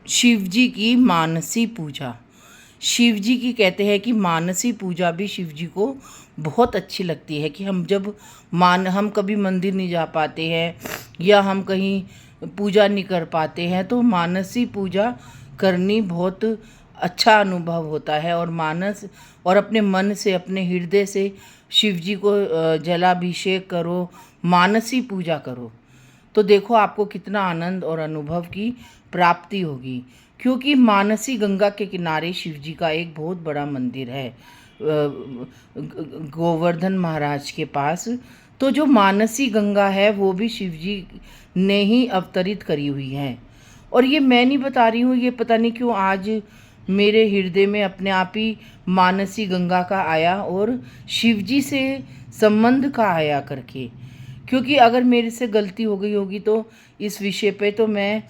शिव जी की मानसी पूजा। शिव जी की कहते हैं कि मानसी पूजा भी शिव जी को बहुत अच्छी लगती है। कि हम कभी मंदिर नहीं जा पाते हैं या हम कहीं पूजा नहीं कर पाते हैं, तो मानसी पूजा करनी बहुत अच्छा अनुभव होता है। और अपने मन से, अपने हृदय से शिव जी को जलाभिषेक करो, मानसी पूजा करो, तो देखो आपको कितना आनंद और अनुभव की प्राप्ति होगी। क्योंकि मानसी गंगा के किनारे शिव जी का एक बहुत बड़ा मंदिर है, गोवर्धन महाराज के पास। तो जो मानसी गंगा है वो भी शिव जी ने ही अवतरित करी हुई है। और ये मैं नहीं बता रही हूँ, ये पता नहीं क्यों आज मेरे हृदय में अपने आप ही मानसी गंगा का आया और शिव जी से संबंध का आया करके। क्योंकि अगर मेरे से गलती हो गई होगी तो इस विषय पे तो मैं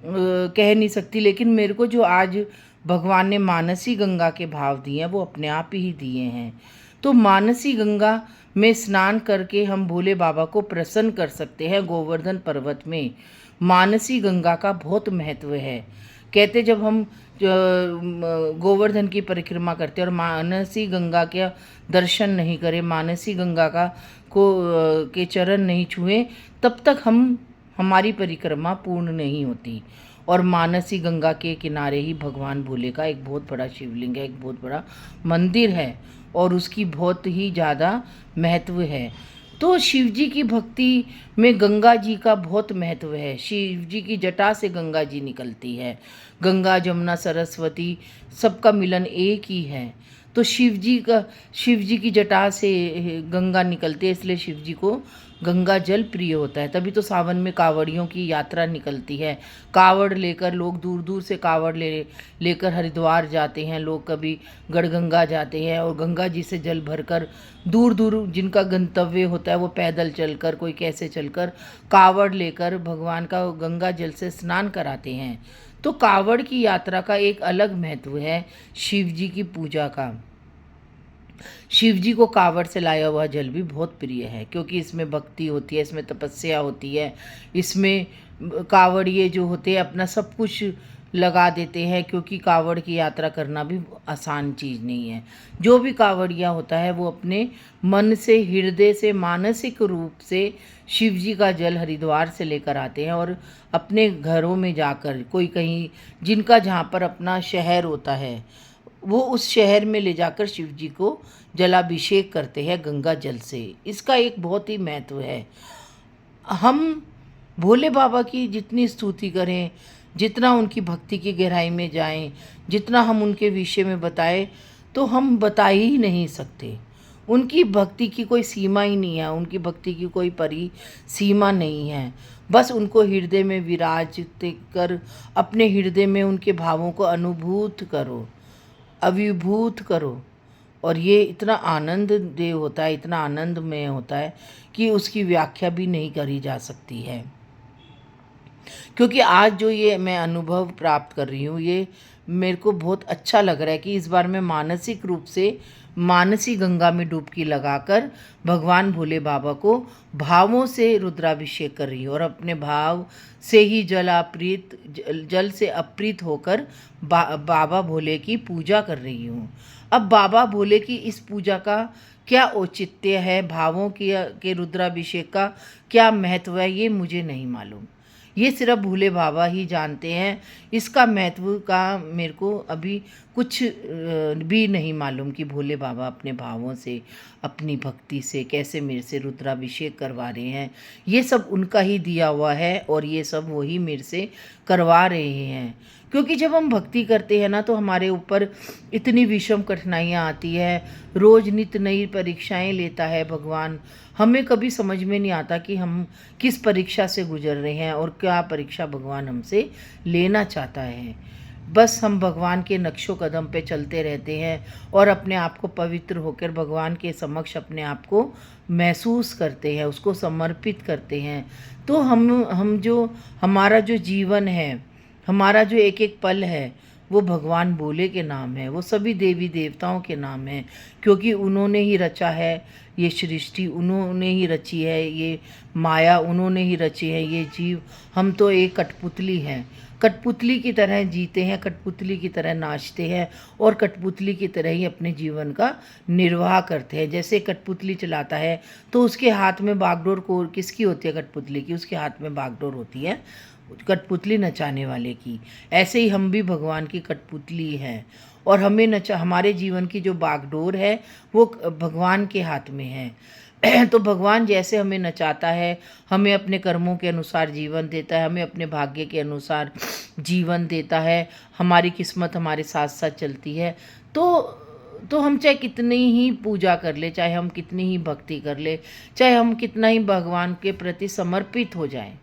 कह नहीं सकती, लेकिन मेरे को जो आज भगवान ने मानसी गंगा के भाव दिए हैं वो अपने आप ही दिए हैं। तो मानसी गंगा में स्नान करके हम भोले बाबा को प्रसन्न कर सकते हैं। गोवर्धन पर्वत में मानसी गंगा का बहुत महत्व है। कहते जब हम गोवर्धन की परिक्रमा करते और मानसी गंगा के दर्शन नहीं करें, मानसी गंगा के चरण नहीं छुए, तब तक हमारी परिक्रमा पूर्ण नहीं होती। और मानसी गंगा के किनारे ही भगवान भोले का एक बहुत बड़ा शिवलिंग है, एक बहुत बड़ा मंदिर है और उसकी बहुत ही ज़्यादा महत्व है। तो शिव जी की भक्ति में गंगा जी का बहुत महत्व है। शिव जी की जटा से गंगा जी निकलती है। गंगा, जमुना, सरस्वती सबका मिलन एक ही है। तो शिव जी की जटा से गंगा निकलती है, इसलिए शिव जी को गंगा जल प्रिय होता है। तभी तो सावन में कावड़ियों की यात्रा निकलती है। कावड़ लेकर लोग दूर दूर से कावड़ लेकर हरिद्वार जाते हैं, लोग कभी गढ़गंगा जाते हैं और गंगा जी से जल भरकर दूर दूर जिनका गंतव्य होता है वो पैदल चलकर, कोई कैसे चलकर कावड़ लेकर भगवान का गंगा जल से स्नान कराते हैं। तो कावड़ की यात्रा का एक अलग महत्व है शिव जी की पूजा का। शिव जी को कावड़ से लाया हुआ जल भी बहुत प्रिय है, क्योंकि इसमें भक्ति होती है, इसमें तपस्या होती है। इसमें कावड़िए जो होते हैं अपना सब कुछ लगा देते हैं, क्योंकि कावड़ की यात्रा करना भी आसान चीज़ नहीं है। जो भी कावड़िया होता है वो अपने मन से, हृदय से, मानसिक रूप से शिव जी का जल हरिद्वार से लेकर आते हैं और अपने घरों में जाकर, कोई कहीं जिनका जहाँ पर अपना शहर होता है वो उस शहर में ले जाकर शिव जी को जलाभिषेक करते हैं गंगा जल से। इसका एक बहुत ही महत्व है। हम भोले बाबा की जितनी स्तुति करें, जितना उनकी भक्ति की गहराई में जाएं, जितना हम उनके विषय में बताएं, तो हम बता ही नहीं सकते। उनकी भक्ति की कोई सीमा ही नहीं है, उनकी भक्ति की कोई सीमा नहीं है। बस उनको हृदय में विराजित कर अपने हृदय में उनके भावों को अनुभूत करो, अभिभूत करो। और ये इतना आनंददेय होता है, इतना आनंदमय होता है कि उसकी व्याख्या भी नहीं करी जा सकती है। क्योंकि आज जो ये मैं अनुभव प्राप्त कर रही हूँ, ये मेरे को बहुत अच्छा लग रहा है कि इस बार मैं मानसिक रूप से मानसी गंगा में डुबकी लगाकर भगवान भोले बाबा को भावों से रुद्राभिषेक कर रही हूँ और अपने भाव से ही जल से अप्रीत होकर बाबा भोले की पूजा कर रही हूँ। अब बाबा भोले की इस पूजा का क्या औचित्य है, भावों के रुद्राभिषेक का क्या महत्व है, ये मुझे नहीं मालूम। ये सिर्फ भोले बाबा ही जानते हैं। इसका महत्व का मेरे को अभी कुछ भी नहीं मालूम कि भोले बाबा अपने भावों से, अपनी भक्ति से कैसे मेरे से रुद्राभिषेक करवा रहे हैं। ये सब उनका ही दिया हुआ है और ये सब वही मेरे से करवा रहे हैं। क्योंकि जब हम भक्ति करते हैं ना, तो हमारे ऊपर इतनी विषम कठिनाइयाँ आती है, रोज़ नित नई परीक्षाएं लेता है भगवान। हमें कभी समझ में नहीं आता कि हम किस परीक्षा से गुजर रहे हैं और क्या परीक्षा भगवान हमसे लेना चाहता है। बस हम भगवान के नक्शो कदम पे चलते रहते हैं और अपने आप को पवित्र होकर भगवान के समक्ष अपने आप को महसूस करते हैं, उसको समर्पित करते हैं। तो हमारा जो जीवन है, हमारा जो एक एक पल है, वो भगवान भोले के नाम है, वो सभी देवी देवताओं के नाम है। क्योंकि उन्होंने ही रचा है ये सृष्टि, उन्होंने ही रची है ये माया, उन्होंने ही रची है ये जीव। हम तो एक कठपुतली हैं। कठपुतली की तरह जीते हैं, कठपुतली की तरह नाचते हैं और कठपुतली की तरह ही अपने जीवन का निर्वाह करते हैं। जैसे कठपुतली चलाता है तो उसके हाथ में बागडोर को किसकी होती है? कठपुतली की। उसके हाथ में बागडोर होती है कठपुतली नचाने वाले की। ऐसे ही हम भी भगवान की कठपुतली हैं और हमारे जीवन की जो बागडोर है वो भगवान के हाथ में है। तो भगवान जैसे हमें नचाता है, हमें अपने कर्मों के अनुसार जीवन देता है, हमें अपने भाग्य के अनुसार जीवन देता है, हमारी किस्मत हमारे साथ साथ चलती है। तो हम चाहे कितनी ही पूजा कर ले, चाहे हम कितनी ही भक्ति कर ले, चाहे हम कितना ही भगवान के प्रति समर्पित हो जाएं,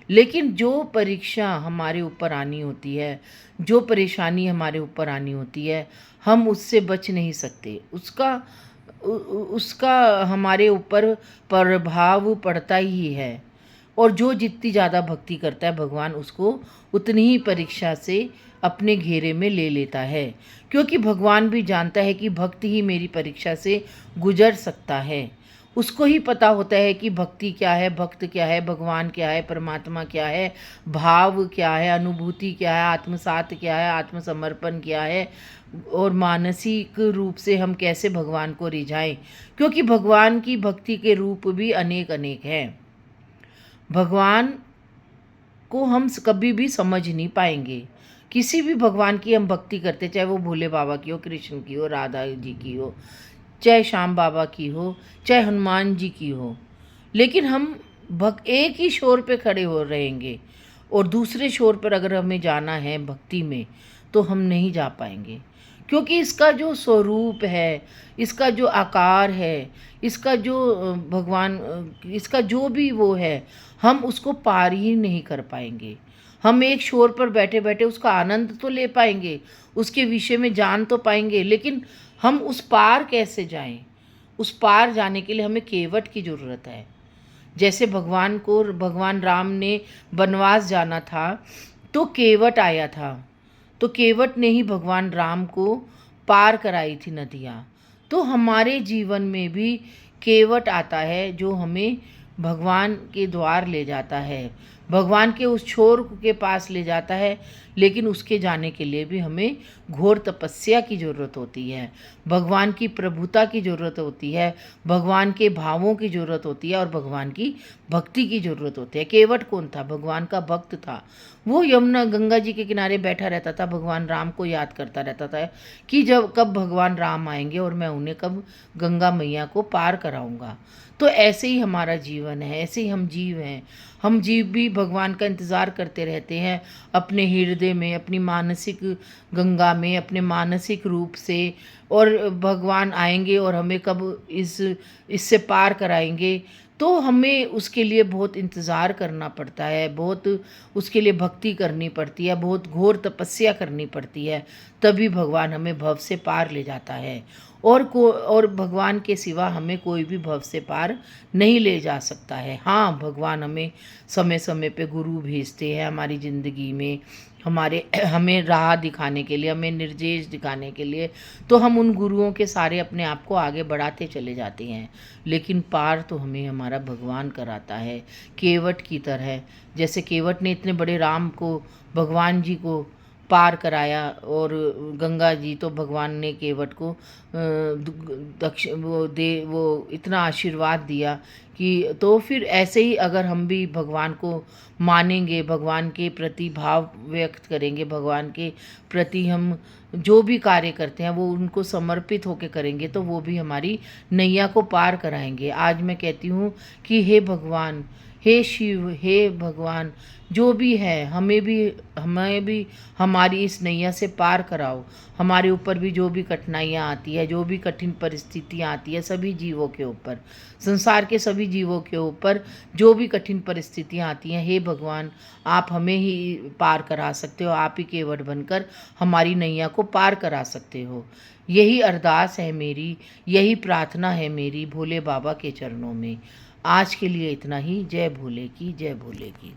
लेकिन जो परीक्षा हमारे ऊपर आनी होती है, जो परेशानी हमारे ऊपर आनी होती है, हम उससे बच नहीं सकते। उसका हमारे ऊपर प्रभाव पड़ता ही है। और जो जितनी ज़्यादा भक्ति करता है भगवान उसको उतनी ही परीक्षा से अपने घेरे में ले लेता है, क्योंकि भगवान भी जानता है कि भक्त ही मेरी परीक्षा से गुजर सकता है। उसको ही पता होता है कि भक्ति क्या है, भक्त क्या है, भगवान क्या है, परमात्मा क्या है, भाव क्या है, अनुभूति क्या है, आत्मसात क्या है, आत्मसमर्पण क्या है, और मानसिक रूप से हम कैसे भगवान को रिझाएं, क्योंकि भगवान की भक्ति के रूप भी अनेक अनेक हैं। भगवान को हम कभी भी समझ नहीं पाएंगे। किसी भी भगवान की हम भक्ति करते, चाहे वो भोले बाबा की हो, कृष्ण की हो, राधा जी की हो, चाहे श्याम बाबा की हो, चाहे हनुमान जी की हो, लेकिन हम एक ही शोर पे खड़े हो रहेंगे और दूसरे शोर पर अगर हमें जाना है भक्ति में तो हम नहीं जा पाएंगे, क्योंकि इसका जो स्वरूप है, इसका जो आकार है, इसका जो भगवान, इसका जो भी वो है, हम उसको पार ही नहीं कर पाएंगे। हम एक शोर पर बैठे बैठे उसका आनंद तो ले पाएंगे, उसके विषय में जान तो पाएंगे, लेकिन हम उस पार कैसे जाएं? उस पार जाने के लिए हमें केवट की ज़रूरत है। जैसे भगवान राम ने वनवास जाना था तो केवट आया था, तो केवट ने ही भगवान राम को पार कराई थी नदियाँ। तो हमारे जीवन में भी केवट आता है जो हमें भगवान के द्वार ले जाता है, भगवान के उस छोर के पास ले जाता है, लेकिन उसके जाने के लिए भी हमें घोर तपस्या की ज़रूरत होती है, भगवान की प्रभुता की ज़रूरत होती है, भगवान के भावों की ज़रूरत होती है और भगवान की भक्ति की ज़रूरत होती है। केवट कौन था? भगवान का भक्त था। वो यमुना गंगा जी के किनारे बैठा रहता था, भगवान राम को याद करता रहता था कि कब भगवान राम आएंगे और मैं उन्हें कब गंगा मैया को पार कराऊंगा। तो ऐसे ही हमारा जीवन है, ऐसे ही हम जीव हैं। हम जीव भी भगवान का इंतज़ार करते रहते हैं अपने हृदय में, अपनी मानसिक गंगा में, अपने मानसिक रूप से, और भगवान आएंगे और हमें कब इससे पार कराएंगे। तो हमें उसके लिए बहुत इंतज़ार करना पड़ता है, बहुत उसके लिए भक्ति करनी पड़ती है, बहुत घोर तपस्या करनी पड़ती है, तभी भगवान हमें भव से पार ले जाता है। और भगवान के सिवा हमें कोई भी भव से पार नहीं ले जा सकता है। हाँ, भगवान हमें समय समय पे गुरु भेजते हैं हमारी ज़िंदगी में, हमें राह दिखाने के लिए, हमें निर्देश दिखाने के लिए, तो हम उन गुरुओं के सारे अपने आप को आगे बढ़ाते चले जाते हैं, लेकिन पार तो हमें हमारा भगवान कराता है, केवट की तरह। जैसे केवट ने इतने बड़े राम को, भगवान जी को पार कराया, और गंगा जी तो भगवान ने केवट को वो इतना आशीर्वाद दिया कि, तो फिर ऐसे ही अगर हम भी भगवान को मानेंगे, भगवान के प्रति भाव व्यक्त करेंगे, भगवान के प्रति हम जो भी कार्य करते हैं वो उनको समर्पित होकर करेंगे, तो वो भी हमारी नैया को पार कराएंगे। आज मैं कहती हूँ कि हे भगवान, हे शिव, हे भगवान, जो भी है हमें भी हमारी इस नैया से पार कराओ। हमारे ऊपर भी जो भी कठिनाइयाँ आती है, जो भी कठिन परिस्थितियाँ आती है, सभी जीवों के ऊपर, संसार के सभी जीवों के ऊपर जो भी कठिन परिस्थितियाँ आती हैं, हे भगवान, आप हमें ही पार करा सकते हो, आप ही केवट बनकर हमारी नैया को पार करा सकते हो। यही अरदास है मेरी, यही प्रार्थना है मेरी भोले बाबा के चरणों में। आज के लिए इतना ही। जय भोले की, जय भोले की।